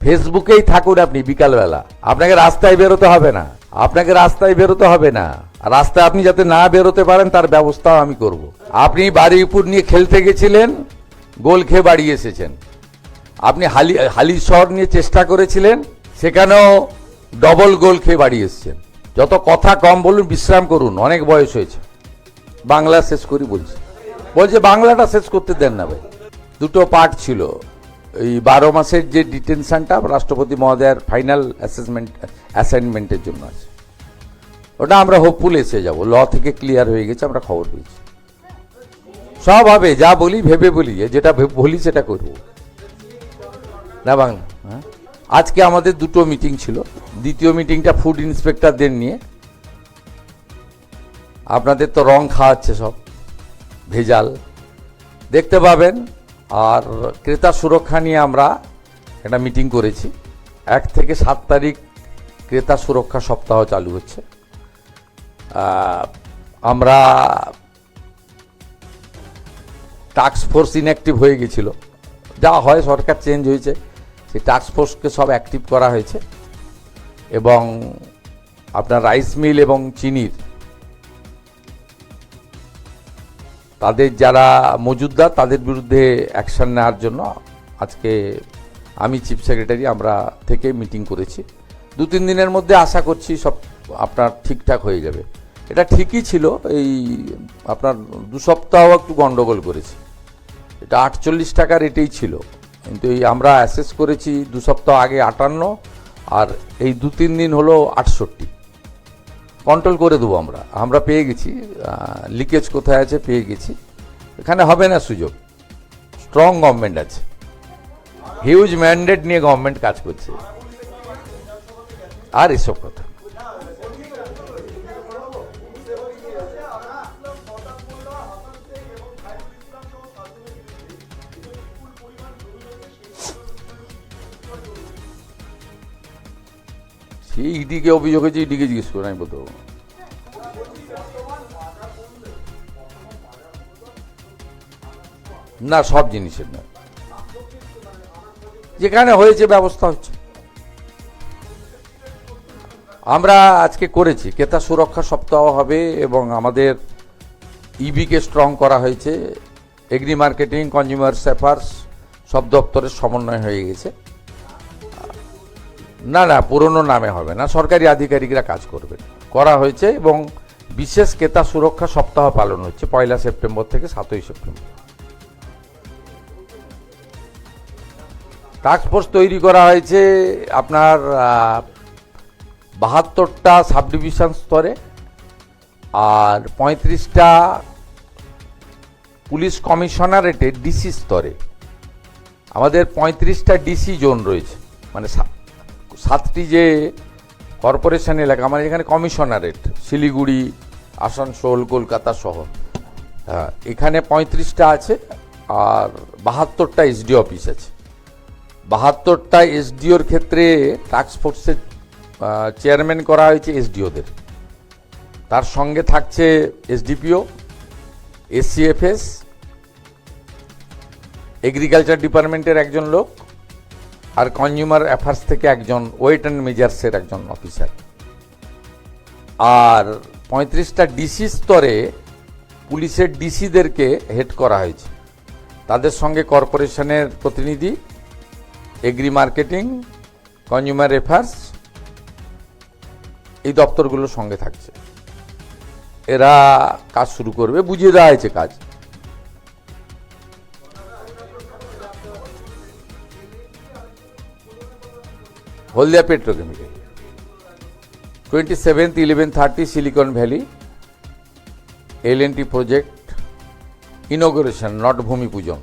ফেসবুকেই থাকুন আপনি বিকালবেলা, আপনাকে রাস্তায় বেরোতে হবে না, আপনাকে রাস্তায় বেরোতে হবে না। রাস্তায় আপনি যাতে না বেরোতে পারেন তার ব্যবস্থাও আমি করব। আপনি বারুইপুর নিয়ে খেলতে গেছিলেন, গোল খেয়ে বাড়ি এসেছেন। আপনি হালিশহর নিয়ে চেষ্টা করেছিলেন, সেখানেও ডবল গোল খেয়ে বাড়ি এসেছেন। যত কথা কম বলুন, বিশ্রাম করুন, অনেক বয়স হয়েছে। বাংলা শেষ করি বলছে বাংলাটা শেষ করতে দেন না ভাই। দুটো পার্ট ছিল, এই 12 মাসের যে ডিটেনশনটা রাষ্ট্রপতি মহোদয়ের ফাইনাল অ্যাসাইনমেন্টের জন্য আছে, ওটা আমরা হোপফুল এসে যাব। ল থেকে ক্লিয়ার হয়ে গেছে, আমরা খবর পেয়েছি। সব হবে, যা বলি ভেবে বলি, যেটা বলি সেটা করব না বাংলা। হ্যাঁ, আজকে আমাদের দুটো মিটিং ছিল। দ্বিতীয় মিটিংটা ফুড ইন্সপেক্টরদের নিয়ে। আপনাদের তো রং খাওয়াচ্ছে সব, ভেজাল দেখতে পাবেন। আর ক্রেতা সুরক্ষা নিয়ে আমরা একটা মিটিং করেছি। 1 থেকে 7 তারিখ ক্রেতা সুরক্ষা সপ্তাহ চালু হচ্ছে। আমরা টাস্ক ফোর্স ইনঅ্যাক্টিভ হয়ে গেছিল, যা হয়, সরকার চেঞ্জ হয়েছে, সেই টাস্ক ফোর্সকে সব অ্যাক্টিভ করা হয়েছে। এবং আপনার রাইস মিল এবং চিনির তাদের যারা মজুদদার তাদের বিরুদ্ধে অ্যাকশন নেওয়ার জন্য আজকে আমি চিফ সেক্রেটারি আমরা থেকে মিটিং করেছি। 2-3 দিনের মধ্যে আশা করছি সব আপনার ঠিকঠাক হয়ে যাবে। এটা ঠিকই ছিল, এই আপনার 2 সপ্তাহ একটু গন্ডগোল করেছি। এটা 48 টাকা রেটেই ছিল, কিন্তু এই আমরা অ্যাসেস করেছি 2 সপ্তাহ আগে 58, আর এই 2-3 দিন হলো 68। কন্ট্রোল করে দেবো আমরা পেয়ে গেছি, লিকেজ কোথায় আছে পেয়ে গেছি। এখানে হবে না সুযোগ, স্ট্রং গভর্নমেন্ট আছে, হিউজ ম্যান্ডেট নিয়ে গভর্নমেন্ট কাজ করছে। আর এসব কথা সেই ইডিকে অভিযোগ হয়েছে, ইডিকে জিজ্ঞেস করে আমি বলতে পারবো না। সব জিনিসের না, যেখানে হয়েছে ব্যবস্থা হচ্ছে। আমরা আজকে করেছি ক্রেতা সুরক্ষা সপ্তাহ হবে, এবং আমাদের ইবিকে স্ট্রং করা হয়েছে। এগ্রি মার্কেটিং, কনজিউমার অ্যাফেয়ার্স সব দপ্তরের সমন্বয় হয়ে গেছে। না না, পুরনো নামে হবে না, সরকারি আধিকারিকরা কাজ করবেন, করা হয়েছে। এবং বিশেষ ক্রেতা সুরক্ষা সপ্তাহ পালন হচ্ছে 1 সেপ্টেম্বর থেকে 7 সেপ্টেম্বর। টাস্ক ফোর্স তৈরি করা হয়েছে আপনার 72টা সাব ডিভিশন স্তরে, আর 35টা পুলিশ কমিশনারেটে ডিসি স্তরে। আমাদের 35টা ডিসি জোন রয়েছে, মানে 7টি যে কর্পোরেশন এলাকা, মানে এখানে কমিশনারেট শিলিগুড়ি, আসানসোল, কলকাতা সহ, এখানে 35টা আছে। আর 72টা এসডি অফিস আছে। 72টা এসডিওর ক্ষেত্রে টাস্ক ফোর্সের চেয়ারম্যান করা হয়েছে এসডিওদের। তার সঙ্গে থাকছে এসডিপিও, এসসিএফএস, এগ্রিকালচার ডিপার্টমেন্টের একজন লোক, আর কনজিউমার অ্যাফেয়ার্স থেকে একজন, ওয়েট অ্যান্ড মেজার্সের একজন অফিসার। আর 35টা ডিসি স্তরে পুলিশের ডিসিদেরকে হেড করা হয়েছে। তাদের সঙ্গে কর্পোরেশনের প্রতিনিধি, এগ্রি মার্কেটিং, কনজিউমার অ্যাফেয়ার্স, এই দপ্তরগুলোর সঙ্গে থাকছে। এরা কাজ শুরু করবে, বুঝিয়ে দেওয়া হয়েছে কাজ। Haldia petrochemical, 27th 11:30 silicon valley, L&T project inauguration, not bhoomi pujan,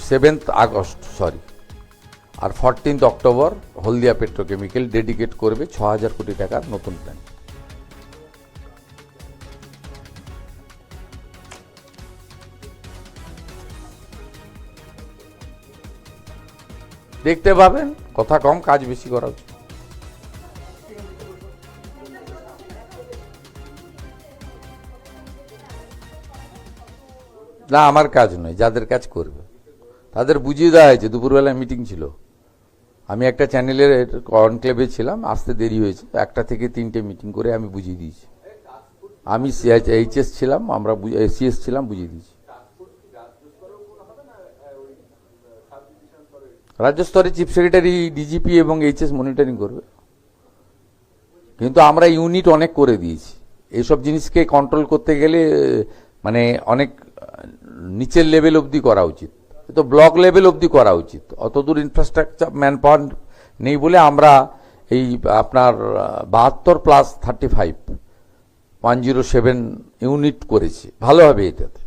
7th August আর 14th October Haldia petrochemical dedicate করবে 6,000 কোটি টাকার নতুন প্ল্যান। দেখতে পাবেন, কথা কম, কাজ বেশি করা উচিত। না, আমার কাজ নয়, যাদের কাজ করবে। তাদের বুঝিয়ে দেওয়া হয়েছে, দুপুরবেলায় মিটিং ছিল, আমি একটা চ্যানেলের কনক্লেভে ছিলাম, আসতে দেরি হয়েছে, 1টা থেকে 3টে মিটিং করে আমি বুঝিয়ে দিয়েছি। আমি এইচএস ছিলাম, আমরা সিএস ছিলাম, বুঝিয়ে দিয়েছি। রাজ্য স্তরে চিফ সেক্রেটারি, ডিজিপি এবং এইচএস মনিটরিং করবে, কিন্তু আমরা ইউনিট অনেক করে দিয়েছি। এইসব জিনিসকে কন্ট্রোল করতে গেলে মানে অনেক নিচের লেভেল অবধি করা উচিত, তো ব্লক লেভেল অবধি করা উচিত। অতদূর ইনফ্রাস্ট্রাকচার ম্যান পাওয়ার নেই বলে আমরা এই আপনার 72+35 107 ইউনিট করেছি, ভালো হবে এটাতে।